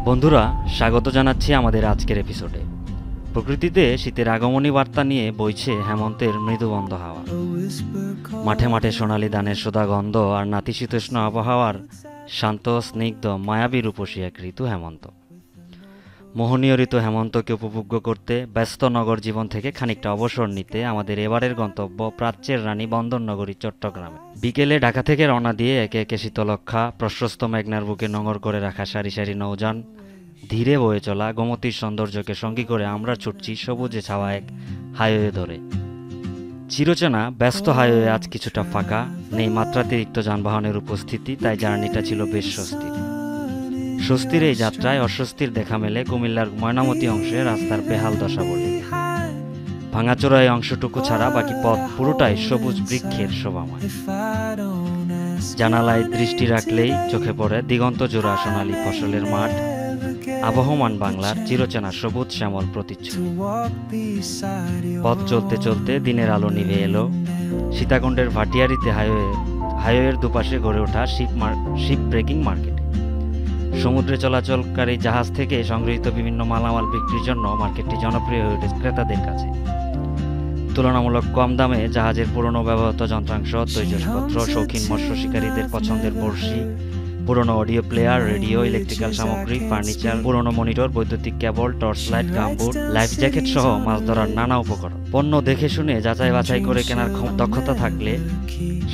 বন্ধুরা, স্বাগত জানাচ্ছি আমাদের আজকের এপিসোডে। প্রকৃতিতে শীতের আগমনী বার্তা নিয়ে বইছে হেমন্তের মৃদুবন্ধ হাওয়া। মাঠে মাঠে সোনালি ধানের সোদা গন্ধ আর নাতিশীতোষ্ণ আবহাওয়ার শান্ত স্নিগ্ধ মায়াবী রূপসী এক ঋতু হেমন্ত। মোহনীয় ঋতু হেমন্তকে উপভোগ্য করতে ব্যস্ত নগর জীবন থেকে খানিকটা অবসর নিতে আমাদের এবারের গন্তব্য প্রাচ্যের রানী বন্দরনগরী চট্টগ্রামে। বিকেলে ঢাকা থেকে রওনা দিয়ে একে একে শীতলক্ষা, প্রশস্ত মেঘনার বুকে নোঙর করে রাখা সারি সারি নৌযান, ধীরে বয়ে চলা গোমতীর সৌন্দর্যকে সঙ্গী করে আমরা ছুটছি সবুজে ছাওয়া এক হাইওয়ে ধরে। চিরচেনা ব্যস্ত হাইওয়ে আজ কিছুটা ফাঁকা, নেই মাত্রাতিরিক্ত যানবাহনের উপস্থিতি, তাই জার্নিটা ছিল বেশ স্বস্তির এই যাত্রায় অস্বস্তির দেখা মেলে কুমিল্লার ময়নামতি অংশে রাস্তার বেহাল দশা বলে। ভাঙাচোরা এই অংশটুকু ছাড়া বাকি পথ পুরোটাই সবুজ বৃক্ষের শোভাময়। জানালায় দৃষ্টি রাখলেই চোখে পড়ে দিগন্ত জোড়া সোনালী ফসলের মাঠ, আবহমান বাংলার চিরচেনা সবুজ শ্যামল প্রতিচ্ছবি। পথ চলতে চলতে দিনের আলো নিভে এলো। সীতাকুণ্ডের ভাটিয়ারিতে হাইওয়ের দুপাশে গড়ে ওঠা শিপ ব্রেকিং মার্কেট। সমুদ্রে চলাচলকারী জাহাজ থেকে সংগৃহীত বিভিন্ন মালামাল বিক্রির জন্য মার্কেটটি জনপ্রিয় হয়ে উঠেছে ক্রেতাদের কাছে। তুলনামূলক কম দামে জাহাজের পুরনো ব্যবহৃত যন্ত্রাংশ, তৈজসপত্র, শৌখিন মৎস্য শিকারীদের পছন্দের বড়শি, পুরনো অডিও প্লেয়ার, রেডিও, ইলেকট্রিক্যাল সামগ্রী, ফার্নিচার, পুরনো মনিটর, বৈদ্যুতিক cable, torch light, gumboot, life jacket সহ মাছ ধরার নানা উপকরণ। পণ্য দেখে শুনে যাচাই বাছাই করে কেনার দক্ষতা থাকলে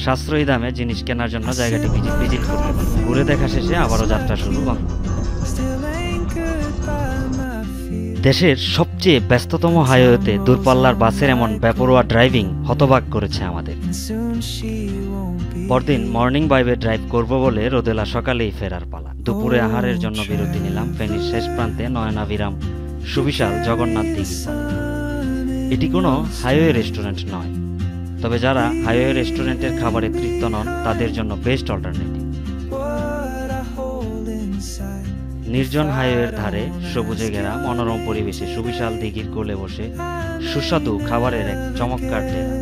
সাশ্রয়ী দামে জিনিস কেনার জন্য জায়গাটি ভিজিট করতে পারে। ঘুরে দেখা শেষে আবারও যাত্রা শুরু। দেশের সবচেয়ে ব্যস্ততম হাইওয়েতে দূরপাল্লার বাসের এমন বেপরোয়া ড্রাইভিং হতবাক করেছে আমাদের। পরদিন মর্নিং বাইবে ড্রাইভ করব বলে রোদেলা সকালেই ফেরার পালা। দুপুরে আহারের জন্য বিরতি নিলাম ফেনীর শেষ প্রান্তে নয়নাভিরাম সুবিশাল জগন্নাথ দিঘি। এটি কোনো হাইওয়ে রেস্টুরেন্ট নয়, তবে যারা হাইওয়ে রেস্টুরেন্টের খাবারে তৃপ্ত নন তাদের জন্য বেস্ট অল্টারনেটিভ। নির্জন হাইওয়ের ধারে সবুজে ঘেরা মনোরম পরিবেশে সুবিশাল দিঘির কোলে বসে সুস্বাদু খাবারের এক চমৎকার ডেরা।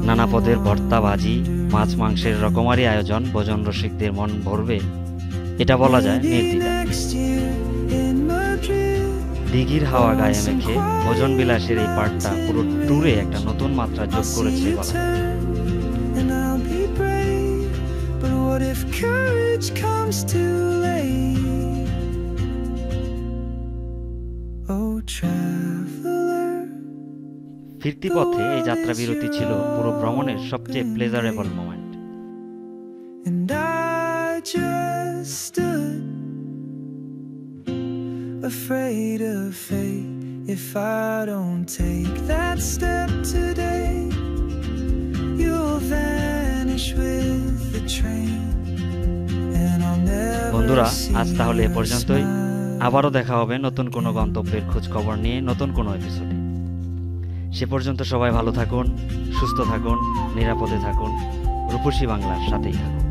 নানা পদের ভর্তা, ভাজি, মাছ মাংসের রকমারি আয়োজন ভোজন রসিকদের মন ভরবে, এটা বলা যায় নির্দ্বিধায়। দিঘির হাওয়া গায়ে মেখে ভোজন বিলাসের এই পার্টটা পুরো ট্যুরে একটা নতুন মাত্রা যোগ করেছে বলা যায়। ফিরতি পথে এই যাত্রা বিরতি ছিল পুরো ভ্রমণের সবচেয়ে pleasurable moment. Afraid of fate, if I don't take that step today, you'll vanish with the train, and I'll never. বন্ধুরা, আজ তাহলে এ পর্যন্তই। আবারও দেখা হবে নতুন কোনো গন্তব্যের খোঁজ খবর নিয়ে নতুন কোনো এপিসোডে। সে পর্যন্ত সবাই ভালো থাকুন, সুস্থ থাকুন, নিরাপদে থাকুন, রূপসী বাংলার সাথেই থাকুন।